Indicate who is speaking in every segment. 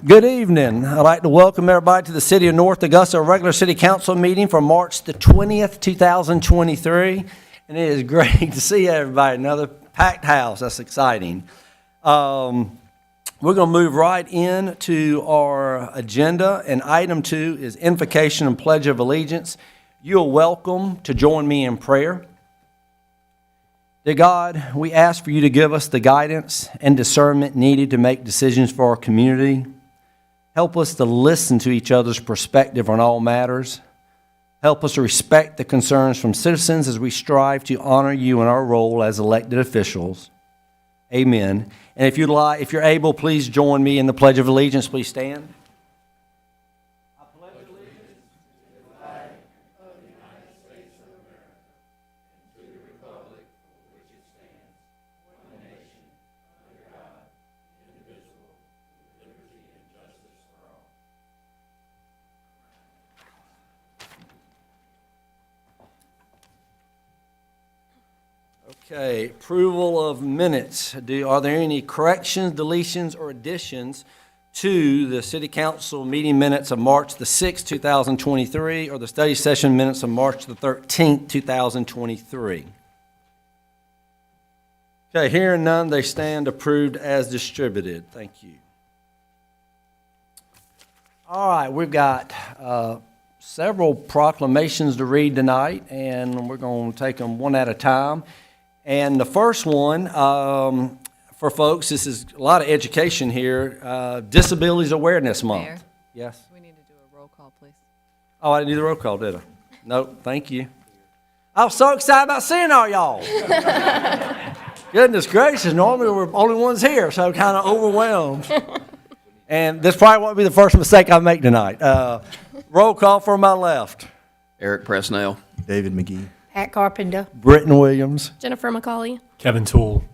Speaker 1: Good evening. I'd like to welcome everybody to the City of North Augusta regular City Council meeting for March the 20th, 2023. And it is great to see everybody. Another packed house. That's exciting. We're going to move right into our agenda. And item 2 is invocation and pledge of allegiance. You're welcome to join me in prayer. Dear God, we ask for you to give us the guidance and discernment needed to make decisions for our community. Help us to listen to each other's perspective on all matters. Help us to respect the concerns from citizens as we strive to honor you in our role as elected officials. Amen. And if you're able, please join me in the Pledge of Allegiance. Please stand. I pledge allegiance to the flag of the United States of America and to the republic for which it stands, one nation, under God, indivisible, with liberty and justice for all. Okay, approval of minutes. Are there any corrections, deletions, or additions to the City Council meeting minutes of March the 6th, 2023, or the study session minutes of March the 13th, 2023? Okay, hearing none, they stand approved as distributed. Thank you. All right, we've got several proclamations to read tonight, and we're going to take them one at a time. And the first one, for folks, this is a lot of education here, Disabilities Awareness Month.
Speaker 2: Mayor,
Speaker 1: yes?
Speaker 2: we need to do a roll call, please.
Speaker 1: Oh, I didn't do the roll call, did I? No, thank you. I was so excited about seeing all y'all. Goodness gracious, normally we're the only ones here, so kind of overwhelmed. And this probably won't be the first mistake I make tonight. Roll call from my left.
Speaker 3: Eric Presnell.
Speaker 4: David McGee.
Speaker 5: Pat Carpenter.
Speaker 1: Britton Williams.
Speaker 5: Jennifer McCauley.
Speaker 6: Kevin Toole.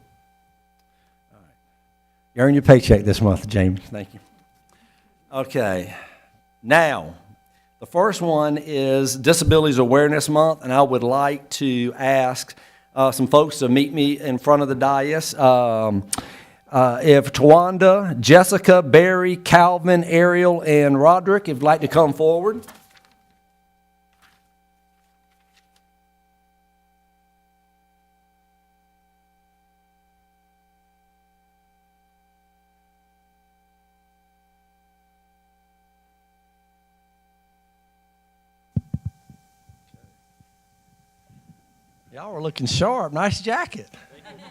Speaker 1: You earned your paycheck this month, James. Thank you. Okay. Now, the first one is Disabilities Awareness Month, and I would like to ask some folks to meet me in front of the dais. If Tawanda, Jessica, Barry, Calvin, Ariel, and Roderick, if you'd like to come forward. Y'all are looking sharp. Nice jacket.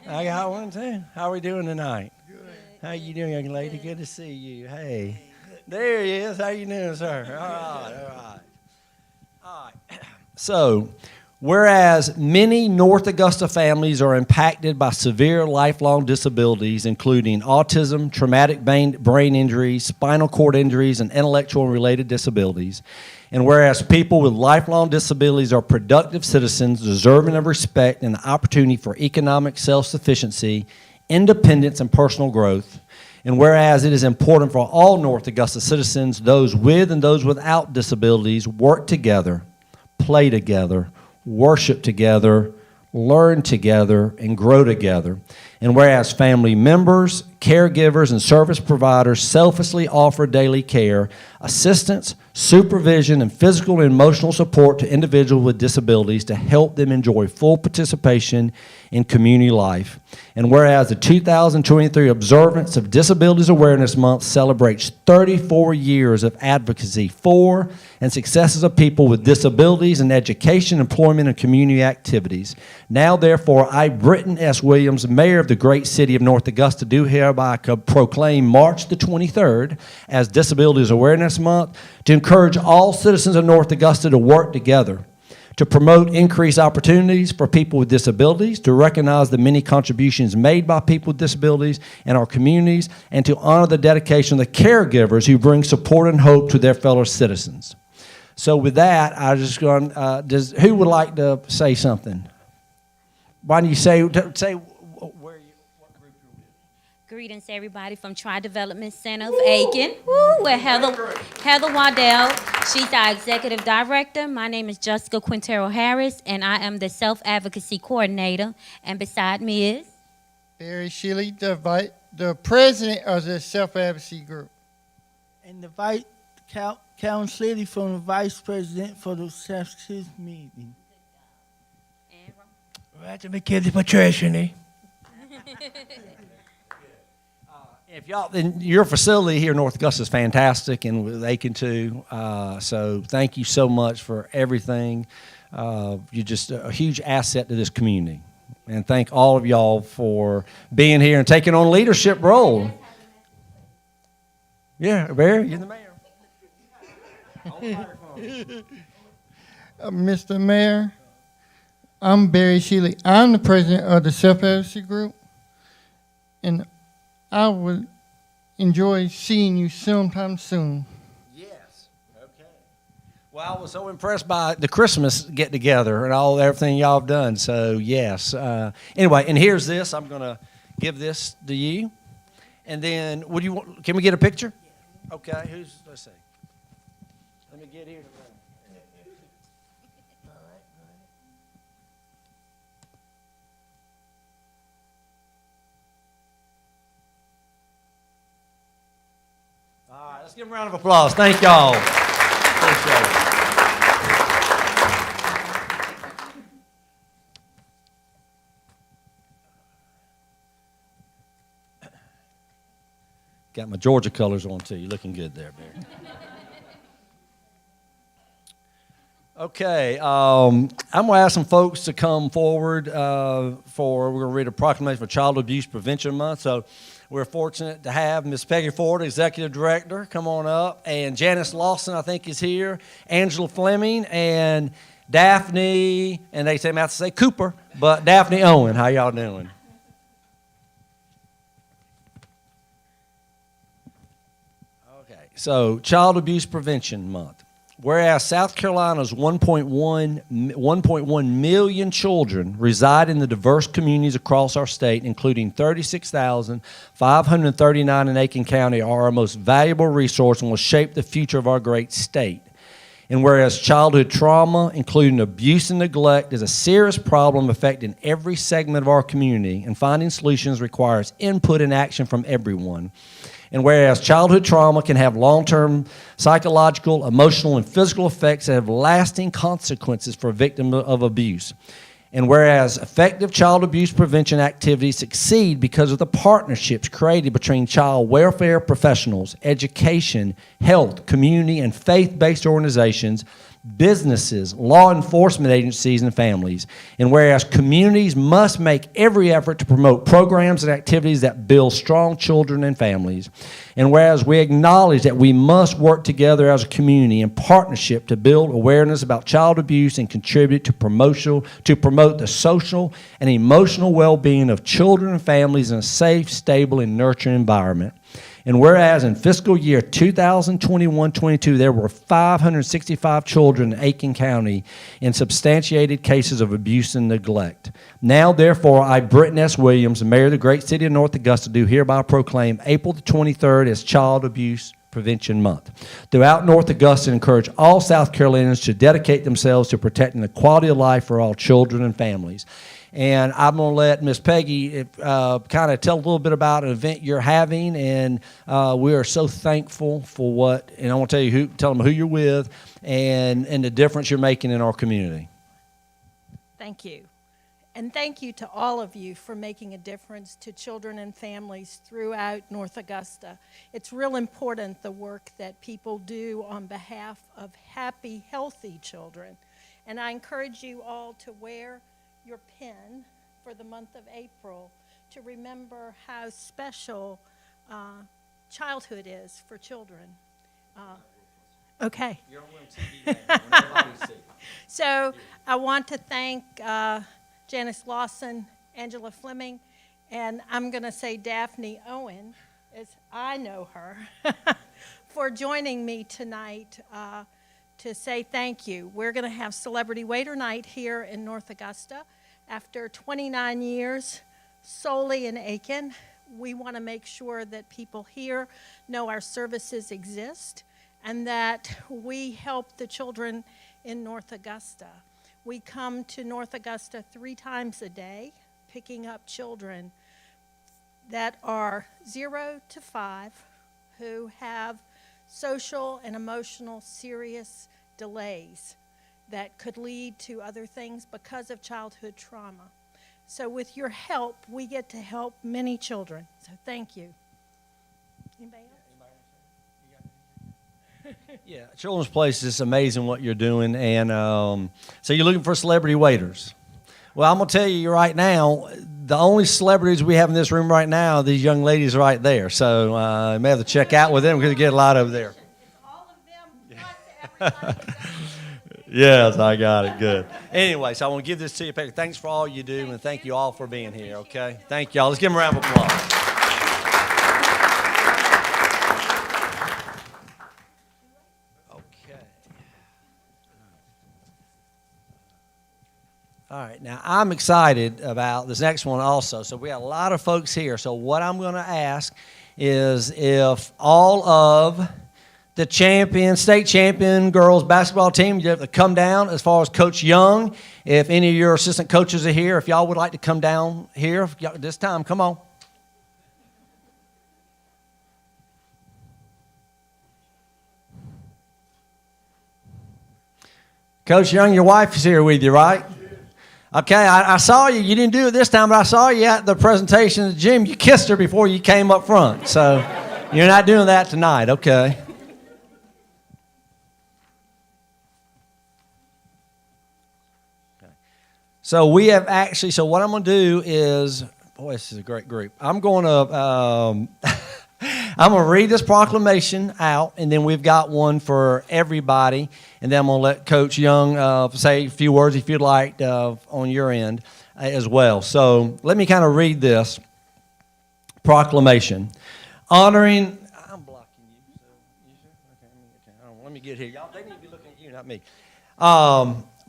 Speaker 1: I got one too. How are we doing tonight? Good. How you doing, young lady? Good to see you. Hey. There he is. How you doing, sir? All right. All right. So, whereas many North Augusta families are impacted by severe lifelong disabilities, including autism, traumatic brain injuries, spinal cord injuries, and intellectual and related disabilities, and whereas people with lifelong disabilities are productive citizens deserving of respect and the opportunity for economic self-sufficiency, independence, and personal growth, and whereas it is important for all North Augusta citizens, those with and those without disabilities, work together, play together, worship together, learn together, and grow together. And whereas family members, caregivers, and service providers selflessly offer daily care, assistance, supervision, and physical and emotional support to individuals with disabilities to help them enjoy full participation in community life. And whereas the 2023 observance of Disabilities Awareness Month celebrates 34 years of advocacy for and successes of people with disabilities in education, employment, and community activities. Now, therefore, I, Britton S. Williams, Mayor of the great city of North Augusta, do hereby proclaim March the 23rd as Disabilities Awareness Month to encourage all citizens of North Augusta to work together, to promote increased opportunities for people with disabilities, to recognize the many contributions made by people with disabilities in our communities, and to honor the dedication of the caregivers who bring support and hope to their fellow citizens. So with that, I just going, who would like to say something? Why don't you say where you, what group you're with?
Speaker 7: Greetings to everybody from Tri-Development Center of Aiken. Woo, with Heather Waddell. She's our executive director. My name is Jessica Quintero Harris, and I am the self-advocacy coordinator. And beside me is
Speaker 8: Barry Shealy, the president of the self-advocacy group.
Speaker 2: and the Count City from the vice president for the success meeting.
Speaker 1: Right to McKinsey Patricia. If y'all, then your facility here in North Augusta is fantastic, and with Aiken too. So thank you so much for everything. You're just a huge asset to this community, and thank all of y'all for being here and taking on a leadership role. Yeah, Barry, you're the mayor.
Speaker 3: Mr. Mayor, I'm Barry Shealy. I'm the president of the Self-Advocacy Group, and I would enjoy seeing you sometime soon.
Speaker 1: Yes. Okay. Well, I was so impressed by the Christmas get-together and everything y'all have done. So, yes. Anyway, and here's this. I'm going to give this to you. And then, would you want, can we get a picture? Okay. Let's see. Let me get here. All right, let's give them a round of applause. Thank y'all. Appreciate it. Got my Georgia colors on too. You're looking good there, Barry. Okay, I'm going to ask some folks to come forward we're going to read a proclamation for Child Abuse Prevention Month. So we're fortunate to have Ms. Peggy Ford, Executive Director, come on up, and Janice Lawson, I think, is here, Angela Fleming, and Daphne, and they say I have to say Cooper, but Daphne Owen. How y'all doing? Okay, so Child Abuse Prevention Month. Whereas South Carolina's 1.1 million children reside in the diverse communities across our state, including 36,539 in Aiken County, are our most valuable resource and will shape the future of our great state. And whereas childhood trauma, including abuse and neglect, is a serious problem affecting every segment of our community, and finding solutions requires input and action from everyone. And whereas childhood trauma can have long-term psychological, emotional, and physical effects that have lasting consequences for a victim of abuse. And whereas effective child abuse prevention activities succeed because of the partnerships created between child welfare professionals, education, health, community, and faith-based organizations, businesses, law enforcement agencies, and families. And whereas communities must make every effort to promote programs and activities that build strong children and families. And whereas we acknowledge that we must work together as a community in partnership to build awareness about child abuse and contribute to promote the social and emotional well-being of children and families in a safe, stable, and nurturing environment. And whereas in fiscal year 2021-22, there were 565 children in Aiken County in substantiated cases of abuse and neglect. Now, therefore, I, Britton S. Williams, the mayor of the great city of North Augusta, do hereby proclaim April the 23rd as Child Abuse Prevention Month. Throughout North Augusta, encourage all South Carolinians to dedicate themselves to protecting the quality of life for all children and families. And I'm going to let Miss Peggy kind of tell a little bit about an event you're having, and we are so thankful for what, and I want to tell them who you're with and the difference you're making in our community.
Speaker 4: Thank you. And thank you to all of you for making a difference to children and families throughout North Augusta. It's real important, the work that people do on behalf of happy, healthy children. And I encourage you all to wear your pin for the month of April to remember how special childhood is for children. Okay.
Speaker 1: You're on TV now.
Speaker 4: So I want to thank Janice Lawson, Angela Fleming, and I'm going to say Daphne Owen, as I know her, for joining me tonight to say thank you. We're going to have Celebrity Waiter Night here in North Augusta. After 29 years solely in Aiken, we want to make sure that people here know our services exist and that we help the children in North Augusta. We come to North Augusta 3 times a day, picking up children that are 0 to 5 who have social and emotional serious delays that could lead to other things because of childhood trauma. So with your help, we get to help many children. So thank you. Anybody else?
Speaker 1: Yeah, Children's Place is amazing what you're doing, and so you're looking for celebrity waiters. Well, I'm gonna tell you right now, the only celebrities we have in this room right now are these young ladies right there. So you may have to check out with them because you get a lot over there.
Speaker 4: All of them, plus everybody.
Speaker 1: Yes, I got it. Good. Anyway, so I want to give this to you, Peggy. Thanks for all you do, and thank you all for being here. Okay, thank y'all. Let's give them a round of applause. All right, now I'm excited about this next one also. So we have a lot of folks here. So what I'm going to ask is if all of the state champion girls basketball team, you have to come down as far as Coach Young. If any of your assistant coaches are here, if y'all would like to come down here this time, come on. Coach Young, your wife is here with you, right? Okay, I saw you. You didn't do it this time, but I saw you at the presentation at the gym. You kissed her before you came up front. So you're not doing that tonight, okay? So we have actually, so what I'm going to do is, boy, this is a great group. I'm going to read this proclamation out, and then we've got one for everybody, and then I'm going to let Coach Young say a few words if you'd like on your end as well. So let me kind of read this proclamation. Honoring, I'm blocking you, so you sure? Okay, let me get here. Y'all, they need to be looking at you, not me.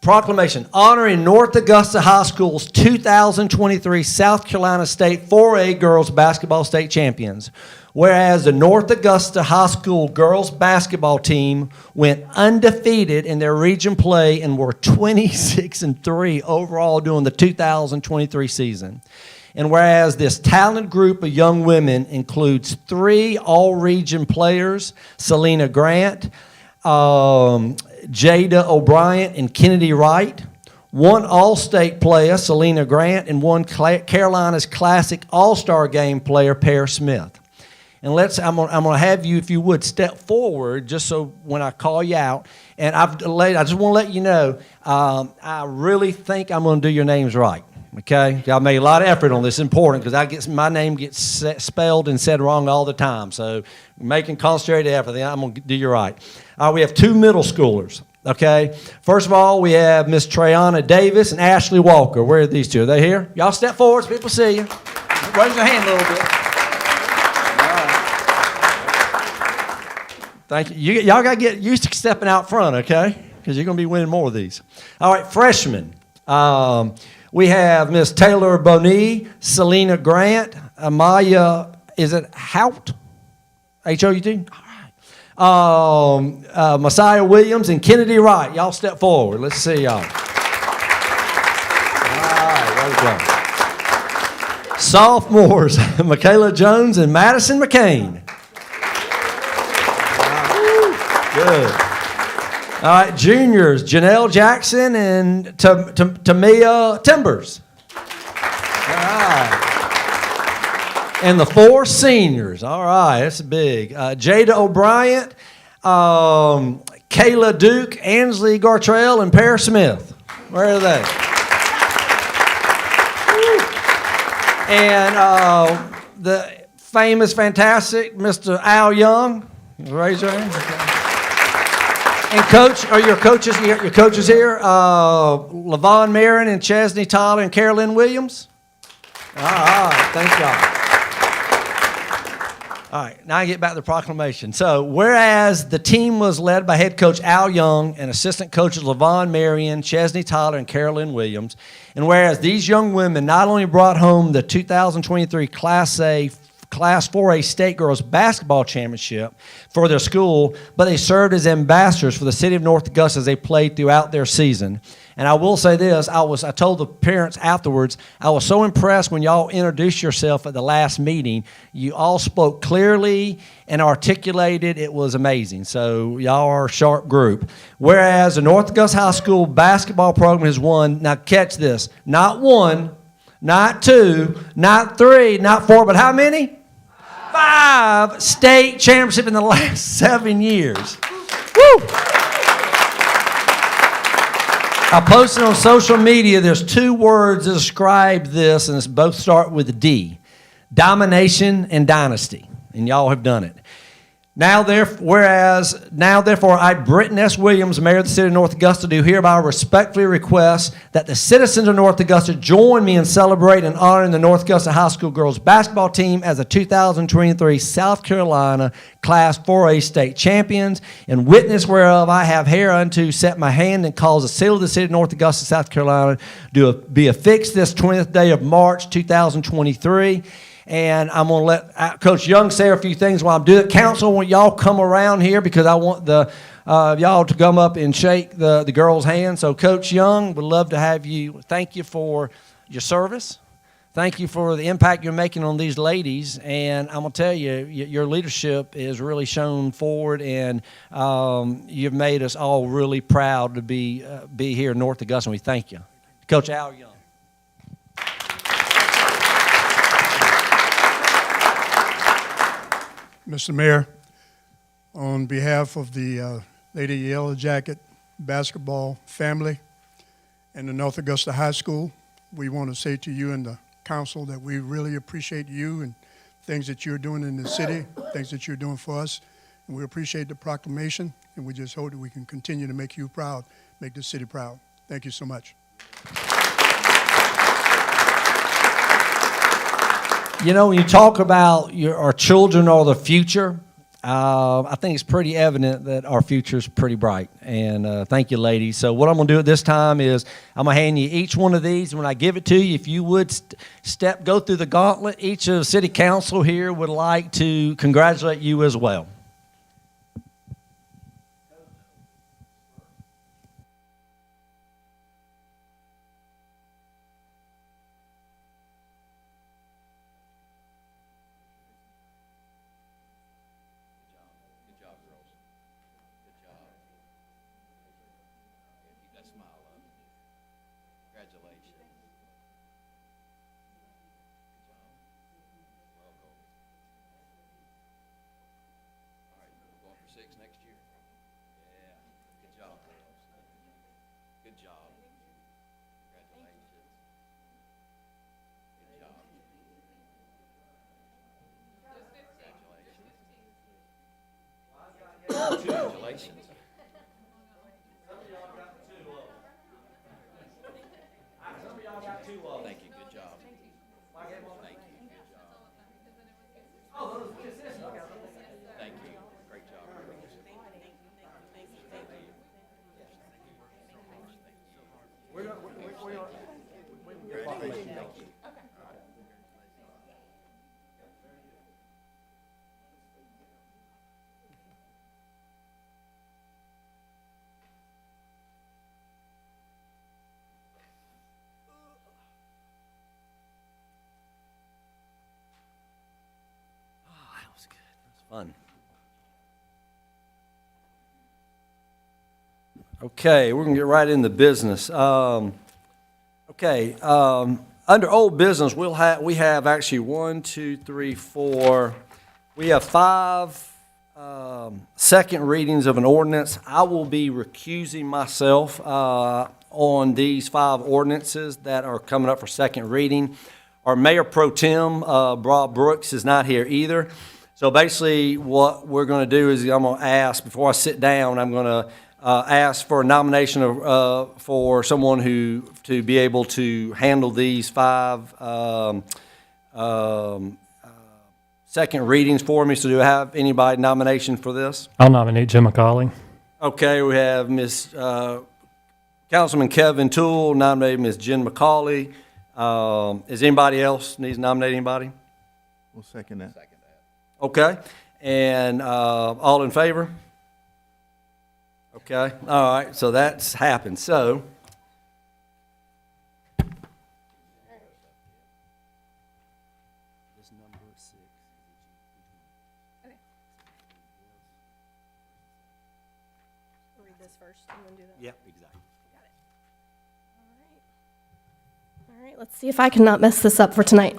Speaker 1: Proclamation honoring North Augusta High School's 2023 South Carolina State 4A girls basketball state champions. Whereas the North Augusta High School girls basketball team went undefeated in their region play and were 26-3 overall during the 2023 season. And whereas this talented group of young women includes 3 all-region players, Selena Grant, Jada O'Brien, and Kennedy Wright, 1 all-state player, Selena Grant, and 1 Carolina's Classic All-Star Game player, Pear Smith. And I'm gonna have you, if you would, step forward just so when I call you out. And I just want to let you know, I really think I'm going to do your names right. Okay, y'all made a lot of effort on this. It's important because my name gets spelled and said wrong all the time. So making concentrated effort. I'm going to do you right. We have 2 middle schoolers. Okay, first of all, we have Miss Trayana Davis and Ashley Walker. Where are these 2? Are they here? Y'all step forward so people see you. Raise your hand a little bit. Thank you. Y'all got to get used to stepping out front, okay? Because you're going to be winning more of these. All right, freshmen. We have Miss Taylor Boney, Selena Grant, Amaya, is it Hout? H-O-U-T? All right. Messiah Williams and Kennedy Wright. Y'all step forward. Let's see y'all. All right, there we go. Sophomores, Michaela Jones and Madison McCain. Good. All right, juniors, Janelle Jackson and Tamia Timbers. All right. And the 4 seniors. All right, that's big. Jada O'Brien, Kayla Duke, Ansley Gartrell, and Pear Smith. Where are they? And the famous, fantastic Mr. Al Young. Raise your hand. Okay. And coach, are your coaches? You got your coaches here? LaVon Marin and Chesney Tyler and Carolyn Williams. All right, thank y'all. All right, now I get back to the proclamation. So, whereas the team was led by head coach Al Young and assistant coaches LaVon Marion, Chesney Tyler, and Carolyn Williams, and whereas these young women not only brought home the 2023 Class A Class 4A State Girls Basketball Championship for their school, but they served as ambassadors for the city of North Augusta as they played throughout their season. And I will say this, I told the parents afterwards, I was so impressed when y'all introduced yourself at the last meeting. You all spoke clearly and articulated. It was amazing. So y'all are a sharp group. Whereas the North Augusta High School basketball program has won, now catch this, not one, not two, not three, not four, but how many? 5 state championships in the last 7 years. Woo! I posted on social media, there's 2 words that describe this, and it's both start with D. Domination and dynasty. And y'all have done it. Now, therefore, I, Britton S. Williams, Mayor of the City of North Augusta, do hereby respectfully request that the citizens of North Augusta join me in celebrating and honoring the North Augusta High School girls basketball team as the 2023 South Carolina Class 4A state champions, in witness whereof I have hereunto set my hand and cause the seal of the City of North Augusta, South Carolina, to be affixed this 20th day of March 2023. And I'm going to let Coach Young say a few things while I'm doing it. Council, when y'all come around here, because I want y'all to come up and shake the girls' hands. So, Coach Young, would love to have you. Thank you for your service. Thank you for the impact you're making on these ladies. And I'm going to tell you, your leadership is really shown forward, and you've made us all really proud to be here in North Augusta, and we thank you. Coach Al Young.
Speaker 5: Mr. Mayor, on behalf of the Lady Yellow Jacket basketball family and the North Augusta High School, we want to say to you and the council that we really appreciate you and things that you're doing in the city, things that you're doing for us. And we appreciate the proclamation, and we just hope that we can continue to make you proud, make the city proud. Thank you so much.
Speaker 1: You know, when you talk about our children are the future, I think it's pretty evident that our future is pretty bright. And thank you, ladies. So what I'm going to do at this time is I'm going to hand you each one of these. And when I give it to you, if you would go through the gauntlet, each of the city council here would like to congratulate you as well. Congratulations. Some of y'all got 2 of them. Some of y'all got 2 of them. Thank you. Good job. Thank you. Good job. Oh, thank you. Great job. Fun. Okay, we're going to get right into business. Under old business, we have actually 1, 2, 3, 4. We have 5 second readings of an ordinance. I will be recusing myself on these 5 ordinances that are coming up for second reading. Our Mayor Pro Tem, Bob Brooks, is not here either. So basically what we're going to do is I'm going to ask, before I sit down, I'm going to ask for a nomination for someone to be able to handle these 5 second readings for me. So do I have anybody nomination for this?
Speaker 6: I'll nominate Jim McCauley.
Speaker 1: Okay, we have Councilman Kevin Toole nominated Ms. Jen McCauley. Is anybody else needs to nominate anybody?
Speaker 6: We'll second that.
Speaker 1: Okay, and all in favor? Okay, all right, so that's happened. So,
Speaker 8: Read this first and then do that.
Speaker 1: yep, exactly.
Speaker 8: All right, let's see if I cannot mess this up for tonight.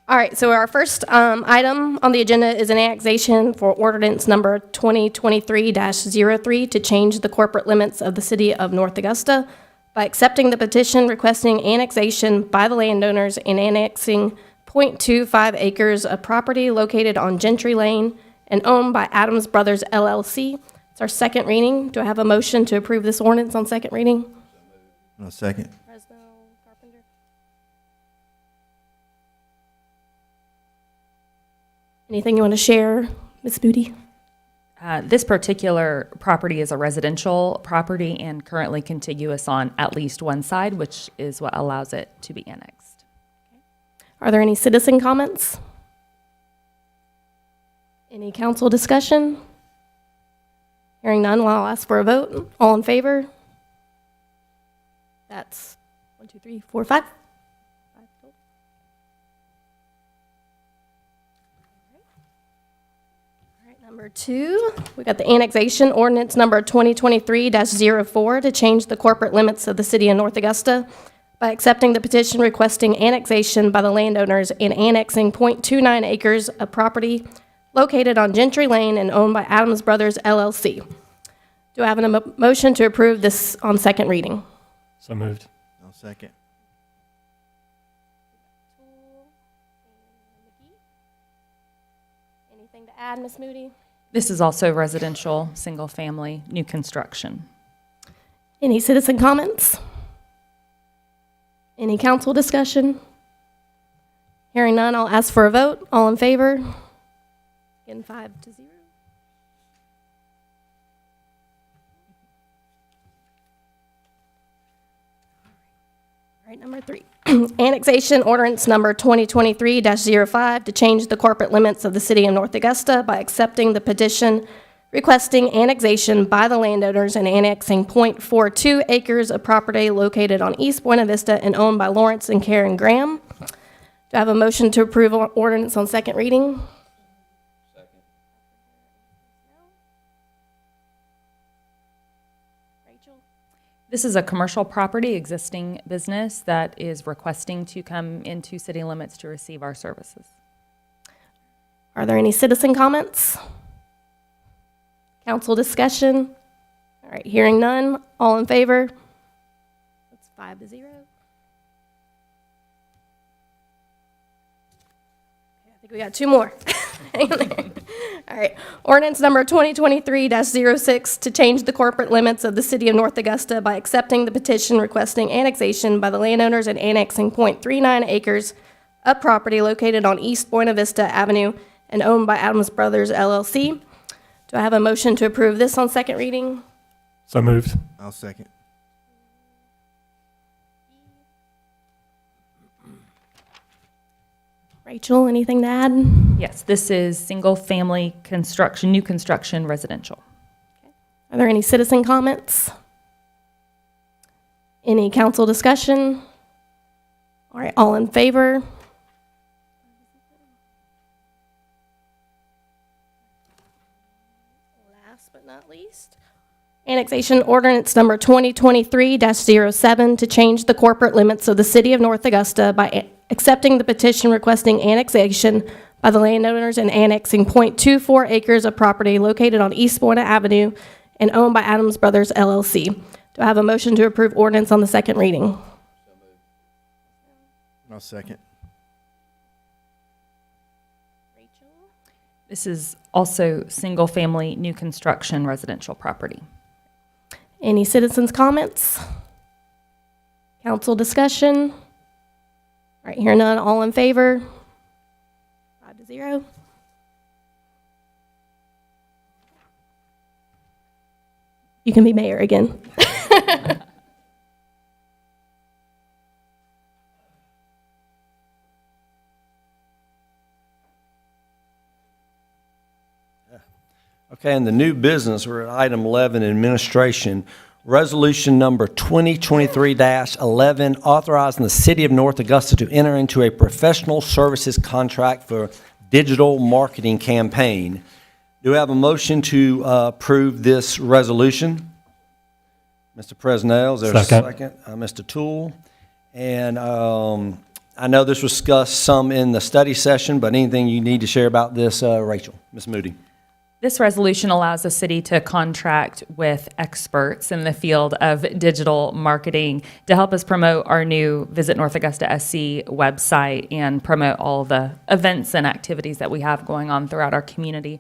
Speaker 8: All right, so our first item on the agenda is an annexation for ordinance number 2023-03 to change the corporate limits of the city of North Augusta by accepting the petition requesting annexation by the landowners and annexing .25 acres of property located on Gentry Lane and owned by Adams Brothers LLC. It's our second reading. Do I have a motion to approve this ordinance on second reading?
Speaker 6: No, second.
Speaker 8: Fresno, Carpenter. Anything you want to share, Ms. Booty?
Speaker 9: This particular property is a residential property and currently contiguous on at least one side, which is what allows it to be annexed.
Speaker 8: Are there any citizen comments? Any council discussion? Hearing none, well, I'll ask for a vote. All in favor? That's 1, 2, 3, 4, 5. All right, number 2, we got the annexation ordinance number 2023-04 to change the corporate limits of the city of North Augusta by accepting the petition requesting annexation by the landowners and annexing .29 acres of property located on Gentry Lane and owned by Adams Brothers LLC. Do I have a motion to approve this on second reading?
Speaker 10: So moved.
Speaker 6: No, second.
Speaker 8: Anything to add, Ms. Moody?
Speaker 9: This is also residential, single-family, new construction.
Speaker 8: Any citizen comments? Any council discussion? Hearing none, I'll ask for a vote. All in favor? Again, 5-0. All right, number 3. Annexation ordinance number 2023-05 to change the corporate limits of the city of North Augusta by accepting the petition requesting annexation by the landowners and annexing .42 acres of property located on East Buena Vista and owned by Lawrence and Karen Graham. Do I have a motion to approve ordinance on second reading? Rachel?
Speaker 9: This is a commercial property, existing business that is requesting to come into city limits to receive our services.
Speaker 8: Are there any citizen comments? Council discussion? All right, hearing none. All in favor? That's 5-0. Okay, I think we got 2 more. Hang in there. All right, ordinance number 2023-06 to change the corporate limits of the city of North Augusta by accepting the petition requesting annexation by the landowners and annexing .39 acres of property located on East Buena Vista Avenue and owned by Adams Brothers LLC. Do I have a motion to approve this on second reading?
Speaker 10: So moved.
Speaker 6: I'll second.
Speaker 8: Rachel, anything to add?
Speaker 9: Yes, this is single-family construction, new construction, residential.
Speaker 8: Are there any citizen comments? Any council discussion? All right, all in favor? Last but not least, annexation ordinance number 2023-07 to change the corporate limits of the city of North Augusta by accepting the petition requesting annexation by the landowners and annexing .24 acres of property located on East Buena Avenue and owned by Adams Brothers LLC. Do I have a motion to approve ordinance on the second reading?
Speaker 6: I'll second.
Speaker 8: Rachel?
Speaker 9: This is also single-family, new construction, residential property.
Speaker 8: Any citizens' comments? Council discussion? All right, hearing none, all in favor? 5-0. You can be mayor again.
Speaker 1: Okay, and the new business, we're at item 11, administration. Resolution number 2023-11, authorizing the City of North Augusta to enter into a professional services contract for digital marketing campaign. Do we have a motion to approve this resolution? Mr. Presnell, is there a second? Mr. Toole. And I know this was discussed some in the study session, but anything you need to share about this, Rachel? Ms. Moody.
Speaker 9: This resolution allows the city to contract with experts in the field of digital marketing to help us promote our new Visit North Augusta SC website and promote all the events and activities that we have going on throughout our community.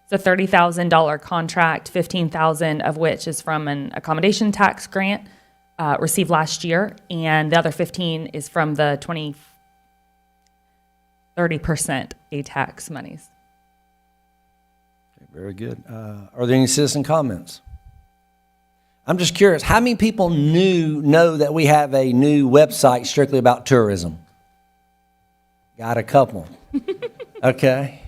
Speaker 9: It's a $30,000 contract, $15,000 of which is from an accommodation tax grant received last year, and the other $15,000 is from the 30% A-tax monies.
Speaker 1: Very good. Are there any citizen comments? I'm just curious, how many people know that we have a new website strictly about tourism? Got a couple. Okay.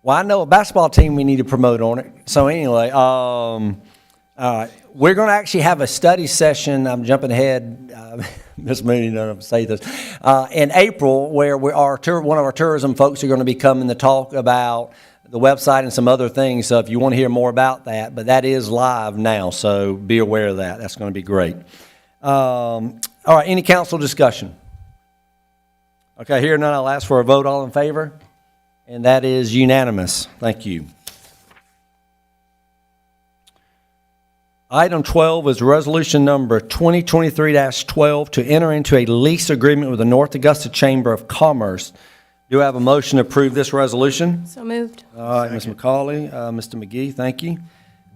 Speaker 1: Well, I know a basketball team we need to promote on it. So anyway, we're going to actually have a study session. I'm jumping ahead. Ms. Mooney, don't say this. In April, where one of our tourism folks are going to be coming to talk about the website and some other things. So if you want to hear more about that, but that is live now, so be aware of that. That's going to be great. All right, any council discussion? Okay, here none, I'll ask for a vote. All in favor? And that is unanimous. Thank you. Item 12 is resolution number 2023-12 to enter into a lease agreement with the North Augusta Chamber of Commerce. Do I have a motion to approve this resolution?
Speaker 8: So moved.
Speaker 1: All right, Ms. McCauley, Mr. McGee, thank you.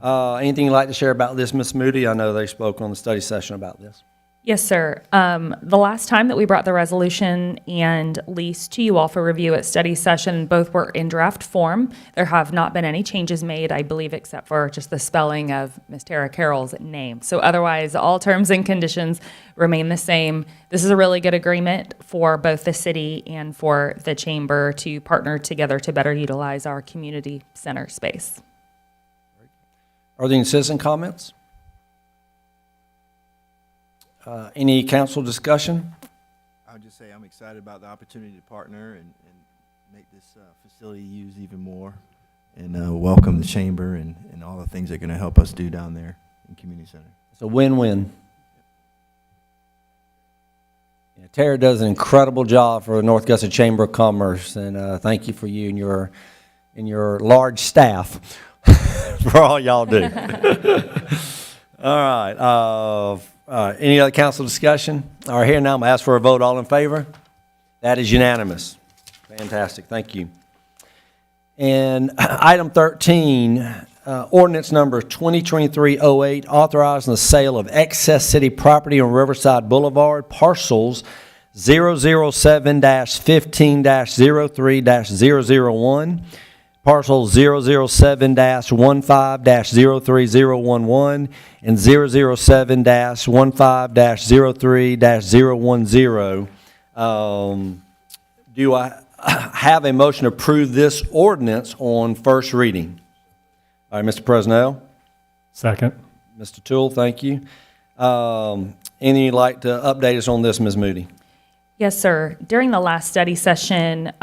Speaker 1: Anything you'd like to share about this, Ms. Moody? I know they spoke on the study session about this.
Speaker 9: Yes, sir. The last time that we brought the resolution and lease to you all for review at study session, both were in draft form. There have not been any changes made, I believe, except for just the spelling of Ms. Tara Carroll's name. So otherwise, all terms and conditions remain the same. This is a really good agreement for both the city and for the chamber to partner together to better utilize our community center space.
Speaker 1: Are there any citizen comments? Any council discussion?
Speaker 6: I would just say I'm excited about the opportunity to partner and make this facility used even more, and welcome the chamber and all the things they're going to help us do down there in community center.
Speaker 1: It's a win-win. Yeah, Tara does an incredible job for the North Augusta Chamber of Commerce, and thank you for you and your large staff for all y'all do. All right. Any other council discussion? All right, here now I'm going to ask for a vote. All in favor? That is unanimous. Fantastic. Thank you. And item 13, ordinance number 2023-08, authorizing the sale of excess city property on Riverside Boulevard, parcels 007-15-03-001, parcel 007-15-03011, and 007-15-03-010. Do I have a motion to approve this ordinance on first reading? All right, Mr. Presnell.
Speaker 10: Second.
Speaker 1: Mr. Toole, thank you. Any you'd like to update us on this, Ms. Moody?
Speaker 9: Yes, sir. During the last study session,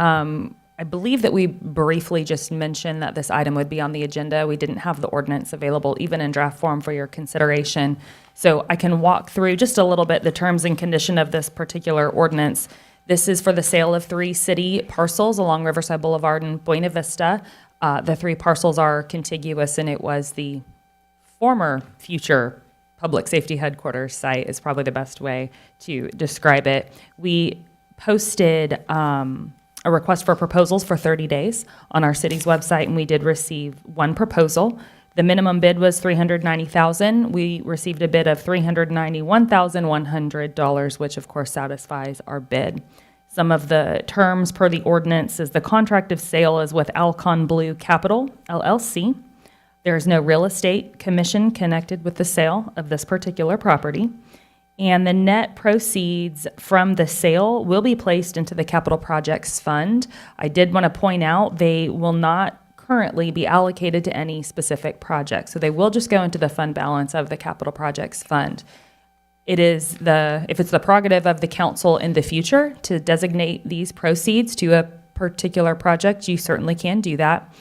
Speaker 9: I believe that we briefly just mentioned that this item would be on the agenda. We didn't have the ordinance available, even in draft form, for your consideration. So I can walk through just a little bit the terms and condition of this particular ordinance. This is for the sale of 3 city parcels along Riverside Boulevard in Buena Vista. The 3 parcels are contiguous, and it was the former future public safety headquarters site is probably the best way to describe it. We posted a request for proposals for 30 days on our city's website, and we did receive 1 proposal. The minimum bid was $390,000. We received a bid of $391,100, which of course satisfies our bid. Some of the terms per the ordinance is the contract of sale is with Alcon Blue Capital, LLC. There is no real estate commission connected with the sale of this particular property. And the net proceeds from the sale will be placed into the Capital Projects Fund. I did want to point out they will not currently be allocated to any specific project. So they will just go into the fund balance of the capital projects fund. If it's the prerogative of the council in the future to designate these proceeds to a particular project, you certainly can do that.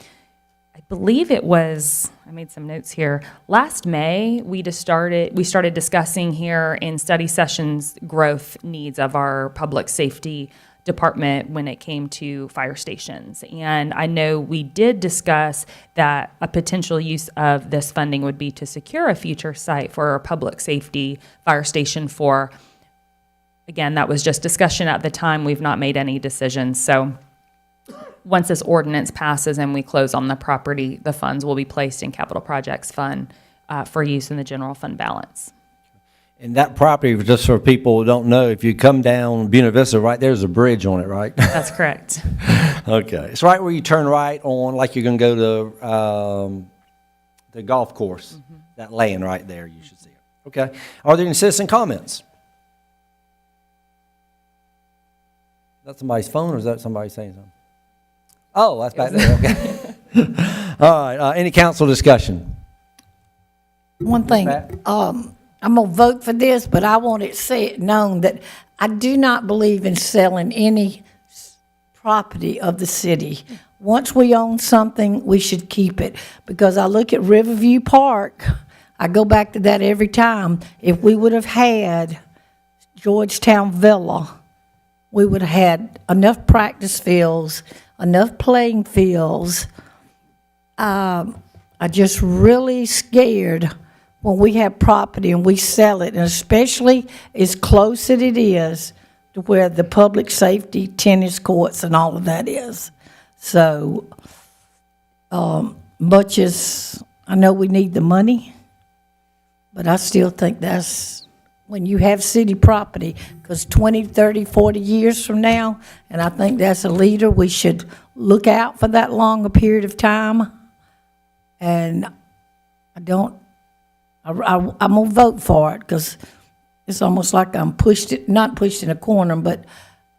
Speaker 9: I believe it was, I made some notes here. Last May, we started discussing here in study sessions growth needs of our public safety department when it came to fire stations. And I know we did discuss that a potential use of this funding would be to secure a future site for a public safety fire station for, again, that was just discussion at the time. We've not made any decisions. So once this ordinance passes and we close on the property, the funds will be placed in capital projects fund for use in the general fund balance.
Speaker 1: And that property, just for people who don't know, if you come down Buena Vista, right there's a bridge on it, right?
Speaker 9: That's correct.
Speaker 1: Okay. It's right where you turn right on, like you're going to go to the golf course. Mm-hmm. That land right there, you should see it. Okay. Are there any citizen comments? Is that somebody's phone or is that somebody saying something? Oh, that's back there. Okay. All right. Any council discussion?
Speaker 11: One thing, I'm going to vote for this, but I want it known that I do not believe in selling any property of the city. Once we own something, we should keep it. Because I look at Riverview Park, I go back to that every time. If we would have had Georgetown Villa, we would have had enough practice fields, enough playing fields. I just really scared when we have property and we sell it, and especially as close as it is to where the public safety, tennis courts, and all of that is. So, much as I know we need the money, but I still think that's when you have city property, because 20, 30, 40 years from now, and I think that's a leader, we should look out for that long a period of time. And I'm going to vote for it because it's almost like I'm not pushed in a corner, but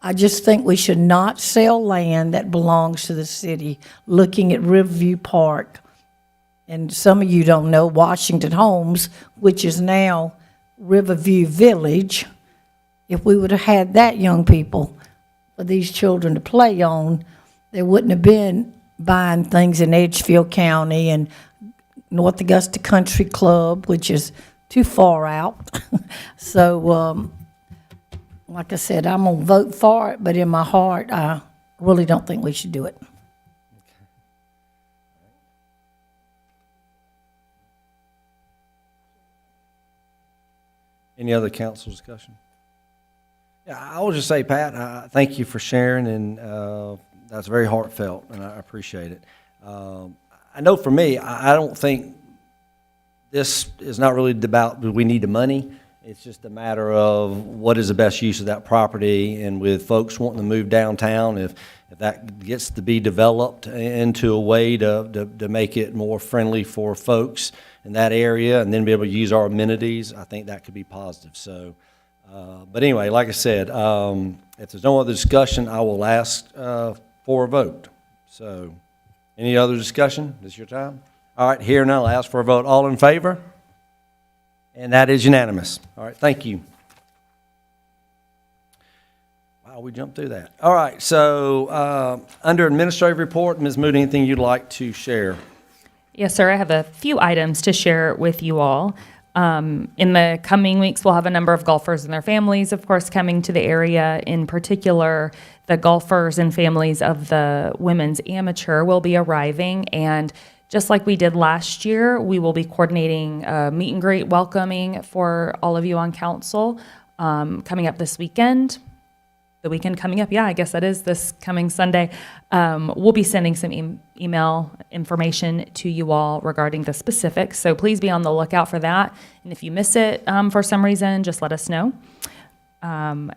Speaker 11: I just think we should not sell land that belongs to the city, looking at Riverview Park. And some of you don't know Washington Homes, which is now Riverview Village. If we would have had that, young people, for these children to play on, there wouldn't have been buying things in Edgefield County and North Augusta Country Club, which is too far out. So, like I said, I'm going to vote for it, but in my heart, I really don't think we should do it.
Speaker 1: Any other council discussion? Yeah, I will just say, Pat, thank you for sharing, and that's very heartfelt, and I appreciate it. I know for me, I don't think this is not really about do we need the money. It's just a matter of what is the best use of that property, and with folks wanting to move downtown, if that gets to be developed into a way to make it more friendly for folks in that area and then be able to use our amenities, I think that could be positive. So, but anyway, like I said, if there's no other discussion, I will ask for a vote. So, any other discussion? This is your time. All right, here now, I'll ask for a vote. All in favor? And that is unanimous. All right, thank you. Wow, we jumped through that. All right, so under administrative report, Ms. Moody, anything you'd like to share?
Speaker 9: Yes, sir. I have a few items to share with you all. In the coming weeks, we'll have a number of golfers and their families, of course, coming to the area. In particular, the golfers and families of the women's amateur will be arriving, and just like we did last year, we will be coordinating a meet and greet welcoming for all of you on council coming up this weekend. The weekend coming up, yeah, I guess that is this coming Sunday. We'll be sending some email information to you all regarding the specifics, so please be on the lookout for that. And if you miss it for some reason, just let us know.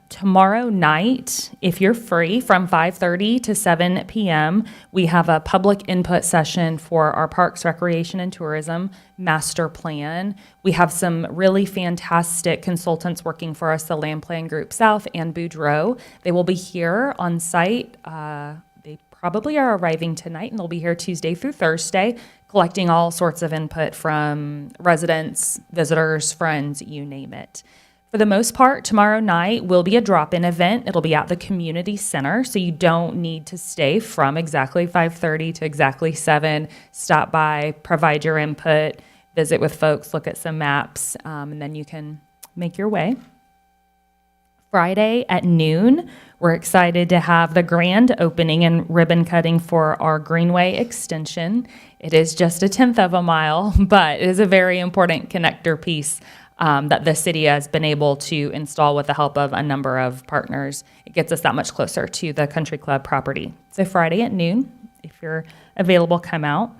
Speaker 9: Tomorrow night, if you're free, from 5:30 to 7 p.m., we have a public input session for our Parks, Recreation, and Tourism Master Plan. We have some really fantastic consultants working for us, the Land Plan Group South and Boudreaux. They will be here on site. They probably are arriving tonight, and they'll be here Tuesday through Thursday, collecting all sorts of input from residents, visitors, friends, you name it. For the most part, tomorrow night will be a drop-in event. It'll be at the community center, so you don't need to stay from exactly 5:30 to exactly 7. Stop by, provide your input, visit with folks, look at some maps, and then you can make your way. Friday at noon, we're excited to have the grand opening and ribbon cutting for our Greenway extension. It is just a 1/10 of a mile, but it is a very important connector piece that the city has been able to install with the help of a number of partners. It gets us that much closer to the country club property. So Friday at noon, if you're available, come out.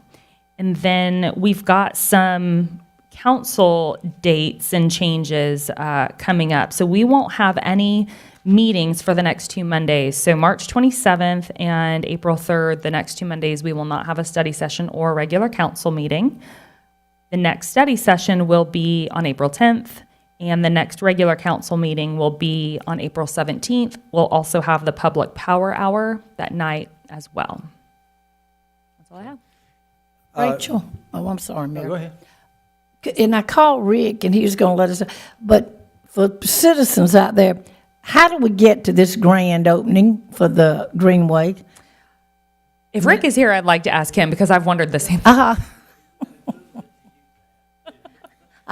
Speaker 9: And then we've got some council dates and changes coming up. So we won't have any meetings for the next 2 Mondays. So March 27th and April 3rd, the next 2 Mondays, we will not have a study session or regular council meeting. The next study session will be on April 10th, and the next regular council meeting will be on April 17th. We'll also have the public power hour that night as well. That's all I have.
Speaker 11: Rachel, I'm sorry, Mayor.
Speaker 1: Go ahead.
Speaker 11: And I called Rick, and he was going to let us know. But for citizens out there, how do we get to this grand opening for the Greenway?
Speaker 9: If Rick is here, I'd like to ask him, because I've wondered the same.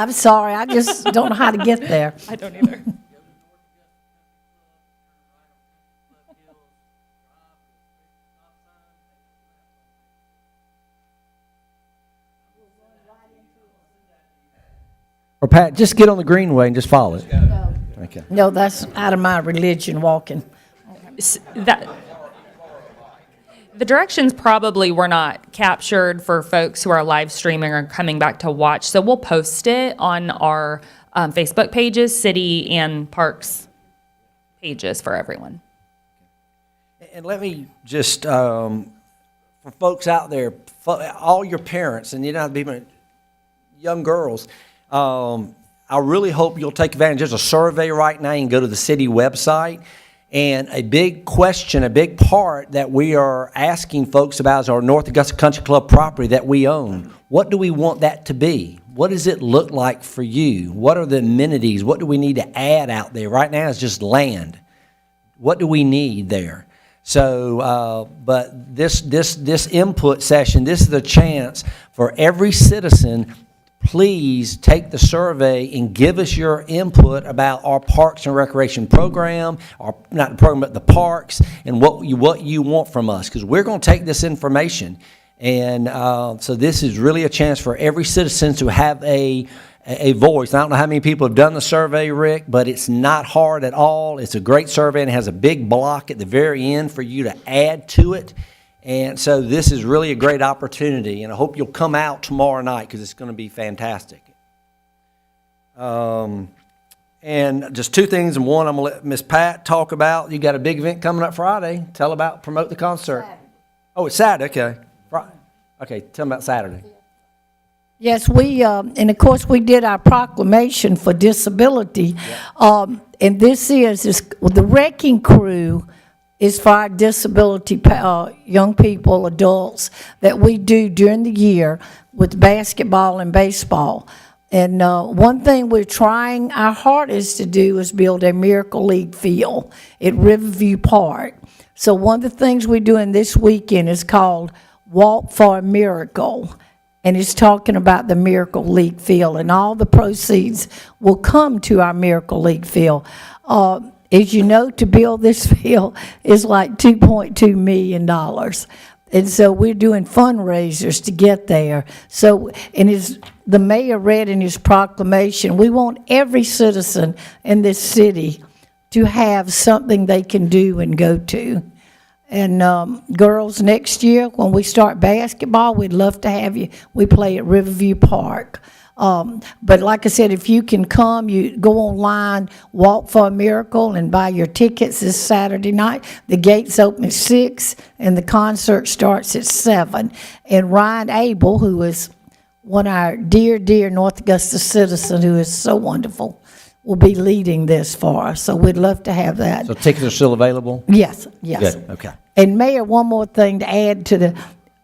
Speaker 11: I'm sorry, I just don't know how to get there.
Speaker 9: I don't either.
Speaker 1: Or Pat, just get on the Greenway and just follow it. Okay.
Speaker 11: No, that's out of my religion, walking.
Speaker 9: The directions probably were not captured for folks who are live streaming or coming back to watch, so we'll post it on our Facebook pages, city and parks pages for everyone.
Speaker 1: And let me just, for folks out there, all your parents, and you don't have to be young girls, I really hope you'll take advantage. There's a survey right now. You can go to the city website. And a big question, a big part that we are asking folks about is our North Augusta Country Club property that we own. What do we want that to be? What does it look like for you? What are the amenities? What do we need to add out there? Right now it's just land. What do we need there? So, but this input session, this is the chance for every citizen. Please take the survey and give us your input about our Parks and Recreation program, or not the program, but the parks, and what you want from us, because we're going to take this information. And so this is really a chance for every citizen to have a voice. I don't know how many people have done the survey, Rick, but it's not hard at all. It's a great survey, and it has a big block at the very end for you to add to it. And so this is really a great opportunity, and I hope you'll come out tomorrow night because it's going to be fantastic. And just two things, and one I'm going to let Miss Pat talk about. You got a big event coming up Friday. Tell about, promote the concert. Saturday. Oh, it's Saturday, okay. Okay, tell them about Saturday.
Speaker 11: Yes, we, and of course, we did our proclamation for disability. Yeah. And this is the wrecking crew is for our disability young people, adults, that we do during the year with basketball and baseball. And one thing we're trying our hardest to do is build a Miracle League field at Riverview Park. So one of the things we're doing this weekend is called Walk for a Miracle. And it's talking about the Miracle League field, and all the proceeds will come to our Miracle League field. As you know, to build this field is like $2.2 million. And so we're doing fundraisers to get there. So, and as the mayor read in his proclamation, we want every citizen in this city to have something they can do and go to. And girls, next year when we start basketball, we'd love to have you. We play at Riverview Park. But like I said, if you can come, you go online, Walk for a Miracle, and buy your tickets this Saturday night. The gates open at 6, and the concert starts at 7. And Ryan Abel, who is one of our dear North Augusta citizen, who is so wonderful, will be leading this for us. So we'd love to have that.
Speaker 1: So tickets are still available?
Speaker 11: Yes, yes.
Speaker 1: Good, okay.
Speaker 11: And Mayor, one more thing to add to the,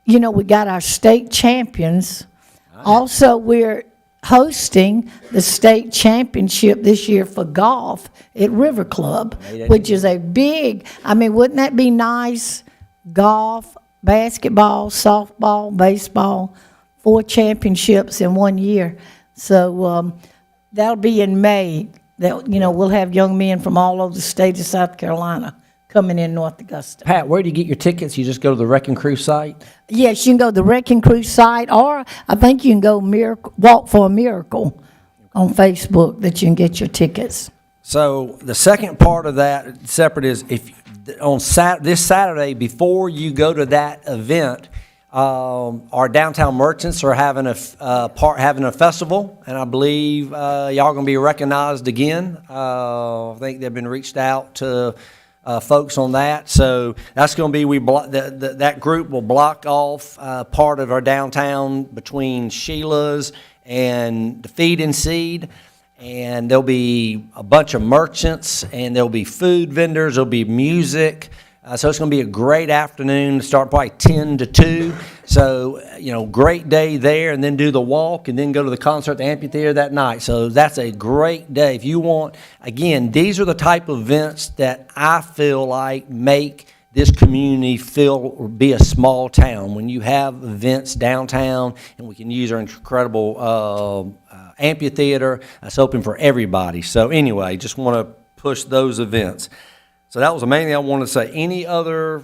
Speaker 11: we got our state champions. Also, we're hosting the state championship this year for golf at River Club, which is a big, wouldn't that be nice? Golf, basketball, softball, baseball, 4 championships in 1 year. So that'll be in May. That, we'll have young men from all over the state of South Carolina coming in North Augusta.
Speaker 1: Pat, where do you get your tickets? You just go to the Wrecking Crew site?
Speaker 11: Yes, you can go to the Wrecking Crew site, or I think you can go Walk for a Miracle on Facebook that you can get your tickets.
Speaker 1: So the second part of that separate is if on this Saturday before you go to that event, our downtown merchants are having a festival, and I believe y'all gonna be recognized again. I think they've been reached out to folks on that, so that's going to be that group will block off part of our downtown between Sheila's and the Feed and Seed, and there'll be a bunch of merchants, and there'll be food vendors, there'll be music. So it's going to be a great afternoon. Start probably 10 to 2. So, great day there, and then do the walk, and then go to the concert at the amphitheater that night. So that's a great day. If you want, again, these are the type of events that I feel like make this community be a small town. When you have events downtown, and we can use our incredible amphitheater, that's open for everybody. So anyway, just want to push those events. So that was the main thing I wanted to say. Any other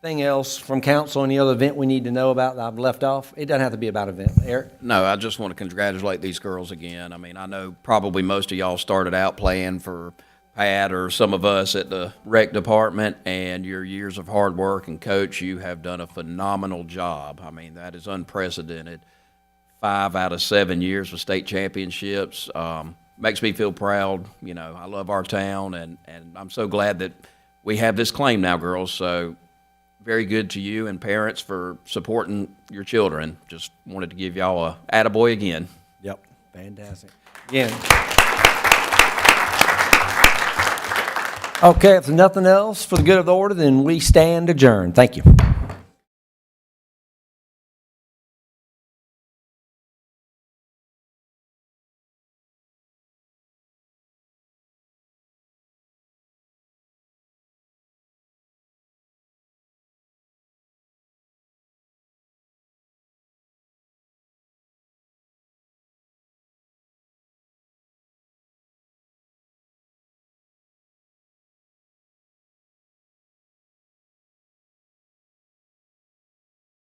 Speaker 1: thing else from council, any other event we need to know about that I've left off? It doesn't have to be about an event. Eric?
Speaker 12: No, I just want to congratulate these girls again. I know probably most of y'all started out playing for Pat or some of us at the rec department, and your years of hard work and coach, you have done a phenomenal job. That is unprecedented. 5 out of 7 years with state championships. Makes me feel proud. I love our town, and I'm so glad that we have this claim now, girls. So very good to you and parents for supporting your children. Just wanted to give y'all a attaboy again.
Speaker 1: Yep, fantastic. Again. Okay, if there's nothing else for the good of the order, then we stand adjourned. Thank you.